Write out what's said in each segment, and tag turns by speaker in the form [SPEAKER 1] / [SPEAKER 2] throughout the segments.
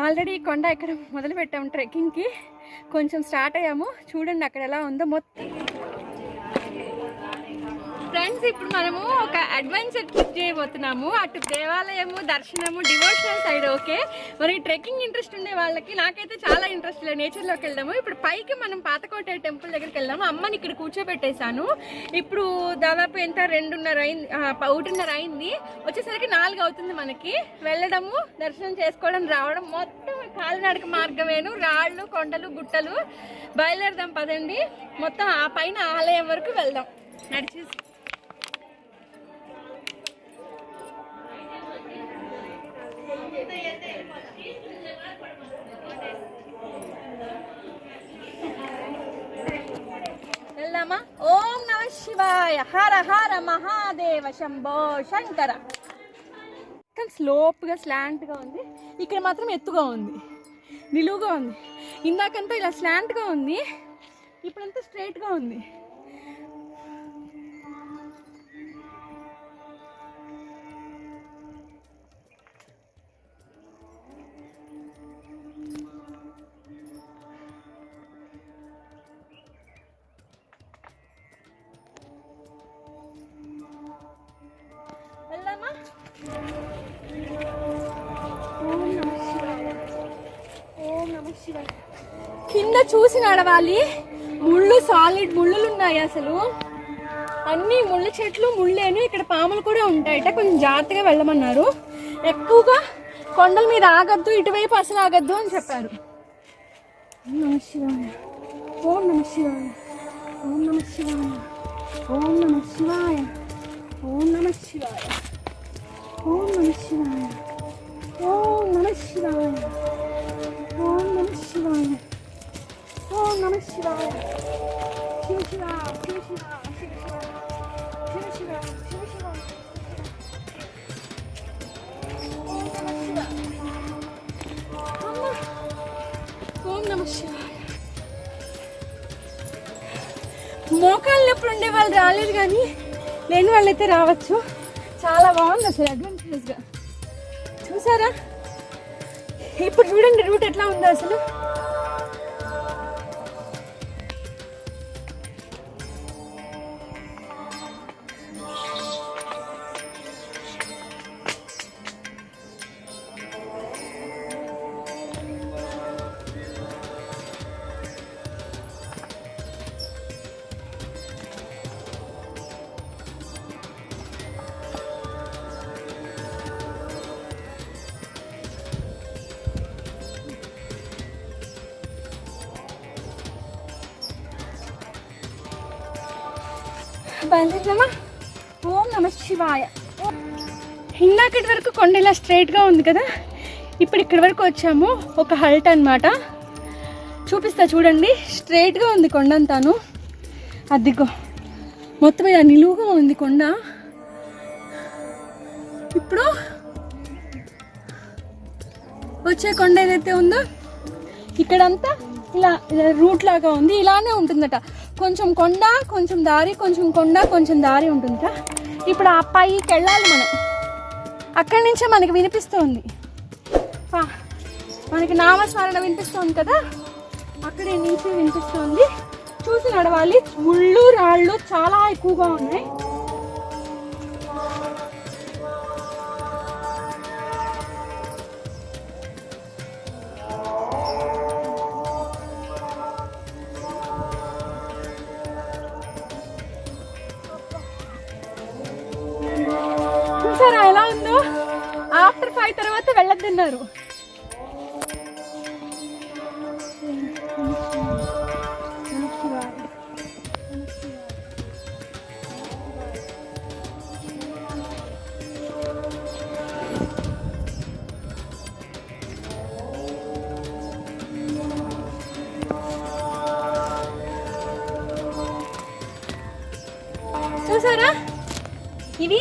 [SPEAKER 1] Already కొండ ఎక్కడం మొదలు పెట్టాము ట్రెక్కింగ్కి. కొంచెం స్టార్ట్ అయ్యాము. చూడండి అక్కడ ఎలా ఉందో మొత్తం. ఫ్రెండ్స్, ఇప్పుడు మనము ఒక అడ్వెంచర్ ట్రిప్ చేయబోతున్నాము. అటు దేవాలయము, దర్శనము, డివోషనల్ సైడ్ ఓకే. మరి ట్రెక్కింగ్ ఇంట్రెస్ట్ ఉండే వాళ్ళకి, నాకైతే చాలా ఇంట్రెస్ట్ లేదు నేచర్లోకి వెళ్దాము. ఇప్పుడు పైకి మనం పాతకోట టెంపుల్ దగ్గరికి వెళ్దాము. అమ్మని ఇక్కడ కూర్చోబెట్టేశాను. ఇప్పుడు దాదాపు ఎంత 2:30 అయింది, 1:30 అయింది. వచ్చేసరికి 4 అవుతుంది మనకి. వెళ్ళడము, దర్శనం చేసుకోవడం, రావడం మొత్తం కాలినడక మార్గమేను. రాళ్ళు, కొండలు, గుట్టలు. బయలుదేరదాం పదండి. మొత్తం ఆ పైన ఆలయం వరకు వెళ్దాం నడిచేసి. వెళ్దామా? ఓం నమ శివాయ, హర హర మహాదేవ, శంభో శంకర. స్లోప్గా స్లాంట్గా ఉంది. ఇక్కడ మాత్రం ఎత్తుగా ఉంది, నిలువుగా ఉంది. ఇందాకంతా ఇలా స్లాంట్గా ఉంది, ఇప్పుడంతా స్ట్రైట్గా ఉంది. కింద చూసి నడవాలి. ముళ్ళు, సాలిడ్ ముళ్ళులు ఉన్నాయి. అసలు అన్ని ముళ్ళ చెట్లు, ముళ్ళేను. ఇక్కడ పాములు కూడా ఉంటాయట. కొంచెం జాగ్రత్తగా వెళ్ళమన్నారు. ఎక్కువగా కొండల మీద ఆగద్దు, ఇటువైపు అసలు ఆగద్దు అని చెప్పారు. ఓం నమ శివాయ, ఓం నమ శివాయ, ఓం నమ శివాయ, ఓం నమ శివాయ, ఓం నమ శివాయ, ఓం నమ శివాయ, ఓం నమ శివాయ, ఓం నమ శివాయ, ఓం నమ శివాయ. శివ శివ, శివ శివ, శివ శివ, శివ శివ, శివ శివ, ఓం నమ శివాయ. ఓం నమ శివాయ. మోకాళ్ళ నొప్పులు ఉండే వాళ్ళు రాలేదు, కానీ లేని వాళ్ళైతే రావచ్చు. చాలా బాగుంది అసలు, అడ్వెంచరస్గా. చూసారా? ఇప్పుడు చూడండి రూట్ ఎట్లా ఉందో అసలు. బయలుదేరమా? ఓం నమ శివాయ. ఇందాకటి వరకు కొండ ఇలా స్ట్రైట్గా ఉంది కదా, ఇప్పుడు ఇక్కడి వరకు వచ్చాము. ఒక హల్ట్ అనమాట. చూపిస్తా చూడండి. స్ట్రైట్గా ఉంది కొండంతాను. అదిగో మొత్తం ఇలా నిలువుగా ఉంది కొండ. ఇప్పుడు వచ్చే కొండ ఏదైతే ఉందో ఇక్కడంతా ఇలా రూట్ లాగా ఉంది. ఇలానే ఉంటుందట. కొంచెం కొండ, కొంచెం దారి, కొంచెం కొండ, కొంచెం దారి ఉంటుందట. ఇప్పుడు ఆ పైకి వెళ్ళాలి మనం. అక్కడి నుంచే మనకి వినిపిస్తుంది, మనకి నామస్మరణ వినిపిస్తుంది కదా, అక్కడి నుంచి వినిపిస్తుంది. చూసి నడవాలి. ముళ్ళు, రాళ్ళు చాలా ఎక్కువగా ఉన్నాయి. చూసారా ఎలా ఉందో? ఆఫ్టర్ 5 తర్వాత వెళ్ళొద్దన్నారు. చూసారా? ఇవి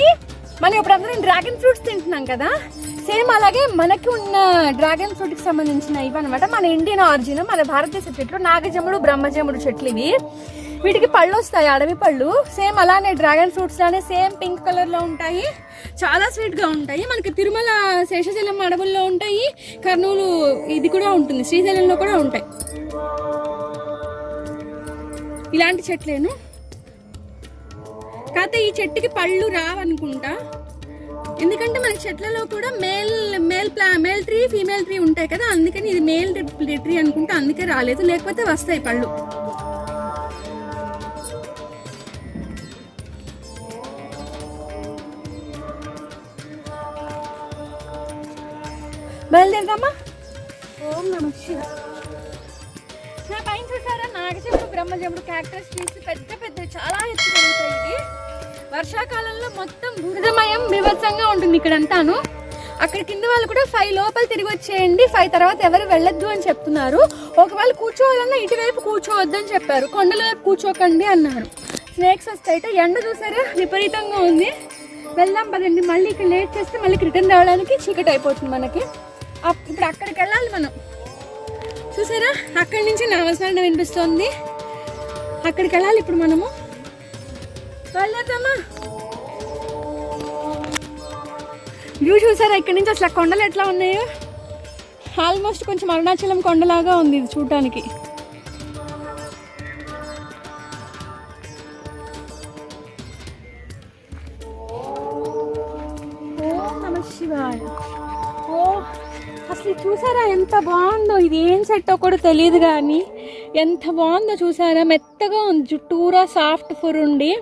[SPEAKER 1] మనం ఇప్పుడు అందరం డ్రాగన్ ఫ్రూట్స్ తింటున్నాం కదా, సేమ్ అలాగే మనకి ఉన్న డ్రాగన్ ఫ్రూట్కి సంబంధించిన ఇవి అనమాట. మన ఇండియన్ ఆరిజిన్, మన భారతదేశ చెట్లు. నాగజముడు, బ్రహ్మజముడు చెట్లు ఇవి. వీటికి పళ్ళు వస్తాయి, అడవి పళ్ళు. సేమ్ అలానే డ్రాగన్ ఫ్రూట్స్ లానే సేమ్ పింక్ కలర్లో ఉంటాయి. చాలా స్వీట్గా ఉంటాయి. మనకి తిరుమల శేషాచలం అడవుల్లో ఉంటాయి, కర్నూలు ఇది కూడా ఉంటుంది, శ్రీశైలంలో కూడా ఉంటాయి ఇలాంటి చెట్లేను. కాకపోతే ఈ చెట్టుకి పళ్ళు రావనుకుంటా, ఎందుకంటే మన చెట్లలో కూడా మేల్ ట్రీ ఫీమేల్ ట్రీ ఉంటాయి కదా, అందుకని ఇది మేల్ ట్రీ అనుకుంటా, అందుకే రాలేదు, లేకపోతే వస్తాయి పళ్ళు. బయలుదేరదామా? ఓం నమః శివాయ. నా పైన చూసారా నాగజముడు, బ్రహ్మజముడు, క్యాక్టస్ ట్రీస్ పెద్ద పెద్ద చాలా ఎత్తు పెరుగుతాయి. ఇది వర్షాకాలంలో మొత్తం బురదమయం బీభత్సంగా ఉంటుంది ఇక్కడంతాను. అక్కడ కింద వాళ్ళు కూడా 5 లోపల తిరిగి వచ్చేయండి, 5 తర్వాత ఎవరు వెళ్ళొద్దు అని చెప్తున్నారు. ఒకవేళ కూర్చోవాలన్నా ఇటువైపు కూర్చోవద్దు అని చెప్పారు, కొండల వైపు కూర్చోకండి అన్నారు. స్నేక్స్ వస్తాయిట. ఎండ చూసారా విపరీతంగా ఉంది. వెళ్దాం పదండి. మళ్ళీ ఇక్కడ లేట్ చేస్తే మళ్ళీ రిటర్న్ రావడానికి చీకటి అయిపోతుంది మనకి. ఇప్పుడు అక్కడికి వెళ్ళాలి మనం. చూసారా అక్కడి నుంచి నామస్మరణ వినిపిస్తుంది, అక్కడికి వెళ్ళాలి ఇప్పుడు మనము. వెళ్ళేద్దామా? వ్యూ చూసారా ఇక్కడ నుంచి అసలు కొండలు ఎట్లా ఉన్నాయో? ఆల్మోస్ట్ కొంచెం అరుణాచలం కొండలాగా ఉంది ఇది చూడటానికి. ఓం నమః శివాయ. ఓ అసలు చూసారా ఎంత బాగుందో? ఇది ఏం సెట్టో కూడా తెలియదు కానీ ఎంత బాగుందో చూసారా. మెత్తగా ఉంది, చుట్టూరా సాఫ్ట్ ఫుర్ ఉండి.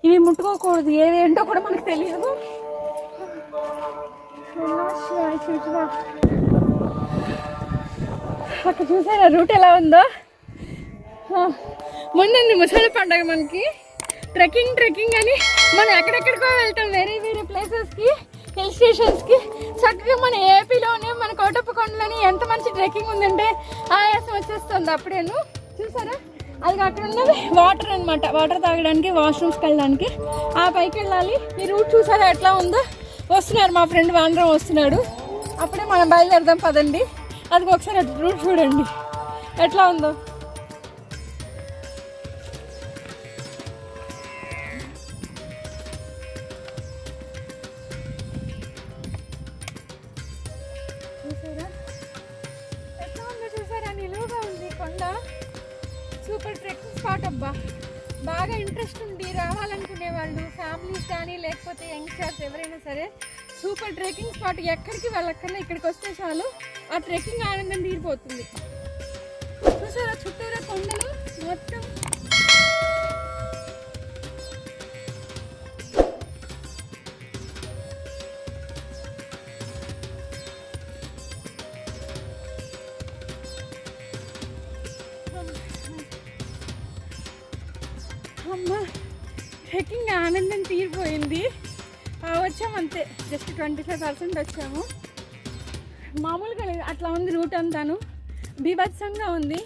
[SPEAKER 1] ఇవి ముట్టుకోకూడదు, ఏవేంటో కూడా మనకు తెలియదు. అక్కడ చూసారా రూట్ ఎలా ఉందో? మొన్న ముసలి పండగ మనకి ట్రెక్కింగ్ అని మనం ఎక్కడెక్కడికో వెళ్తాం, వేరే వేరే ప్లేసెస్కి, హిల్ స్టేషన్స్కి. చక్కగా మన ఏపీలోనే మన కోటప్పకొండలోని ఎంత మంచి ట్రెక్కింగ్ ఉందంటే ఆయాసం వచ్చేస్తుంది అప్పుడేను. చూసారా అది అక్కడ ఉన్నది వాటర్ అనమాట, వాటర్ తాగడానికి, వాష్రూమ్స్కి వెళ్ళడానికి. ఆ పైకి వెళ్ళాలి. ఈ రూట్ చూసారా ఎట్లా ఉందో? వస్తున్నారు మా ఫ్రెండ్ వాండ్రం వస్తున్నాడు. అప్పుడే మనం బయలుదేరదాం పదండి. అది ఒకసారి రూట్ చూడండి ఎట్లా ఉందో. చూసారా ఎట్లా ఉందో? చూసారా నిలువుగా ఉంది కొండ. సూపర్ ట్రెక్కింగ్ స్పాట్ అబ్బా. బాగా ఇంట్రెస్ట్ ఉంది రావాలనుకునే వాళ్ళు, ఫ్యామిలీస్ కానీ లేకపోతే యంగ్స్టర్స్ ఎవరైనా సరే, సూపర్ ట్రెక్కింగ్ స్పాట్. ఎక్కడికి వెళ్ళక్కర్లా, ఇక్కడికి వస్తే చాలు ఆ ట్రెక్కింగ్ ఆనందం తీరిపోతుంది. చూసారా చుట్టూరా కొండలు మొత్తం. అమ్మ ట్రెక్కింగ్ ఆనందం తీరిపోయింది. వచ్చాము అంతే, జస్ట్ 25% వచ్చాము. మామూలుగా అట్లా ఉంది రూట్ అంతాను, బీభత్సంగా ఉంది.